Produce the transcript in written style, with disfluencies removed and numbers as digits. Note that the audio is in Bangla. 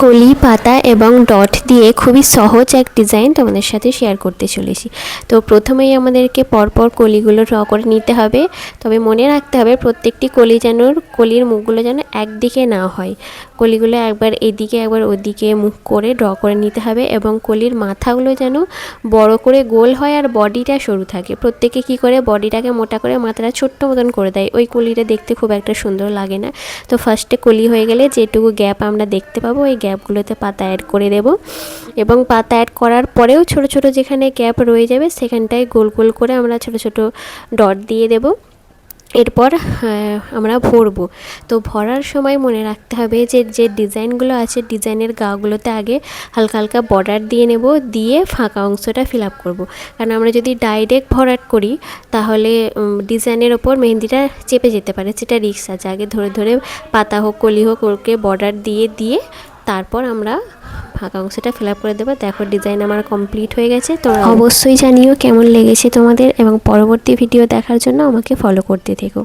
কলি পাতা এবং ডট দিয়ে খুবই সহজ এক ডিজাইন তোমাদের সাথে শেয়ার করতে চলেছি। তো প্রথমেই আমাদেরকে পরপর কলিগুলো ড্র করে নিতে হবে। তবে মনে রাখতে হবে প্রত্যেকটি কলির মুখগুলো যেন একদিকে না হয়। কলিগুলো একবার এদিকে একবার ওদিকে মুখ করে ড্র করে নিতে হবে এবং কলির মাথাগুলো যেন বড় করে গোল হয় আর বডিটা সরু থাকে। প্রত্যেকে কি করে বডিটাকে মোটা করে মাথাটা ছোট্ট মতন করে দেয়, ওই কলিটা দেখতে খুব একটা সুন্দর লাগে না। তো ফার্স্টে কলি হয়ে গেলে যেটুকু গ্যাপ আমরা দেখতে পাবো ওই গ্যাপগুলোতে পাতা অ্যাড করে দেব এবং পাতা অ্যাড করার পরেও ছোট ছোট যেখানে গ্যাপ রয়ে যাবে সেখানটায় গোল গোল করে আমরা ছোট ছোট ডট দিয়ে দেব। এরপর আমরা ভরবো। তো ভরার সময় মনে রাখতে হবে যে ডিজাইনগুলো আছে ডিজাইনের গাগুলোতে আগে হালকা হালকা বর্ডার দিয়ে নেব, দিয়ে ফাঁকা অংশটা ফিল আপ করবো। কারণ আমরা যদি ডাইরেক্ট ভরাট করি তাহলে ডিজাইনের ওপর মেহেন্দিটা চেপে যেতে পারে, সেটা রিস্ক আছে। আগে ধরে ধরে পাতা হোক কলি হোক ওকে বর্ডার দিয়ে দিয়ে তারপর আমরা ফাঁকা অংশটা ফিল আপ করে দেবো। দেখো ডিজাইন আমার কমপ্লিট হয়ে গেছে। তো অবশ্যই জানিও কেমন লেগেছে তোমাদের এবং পরবর্তী ভিডিও দেখার জন্য আমাকে ফলো করতে থেকো।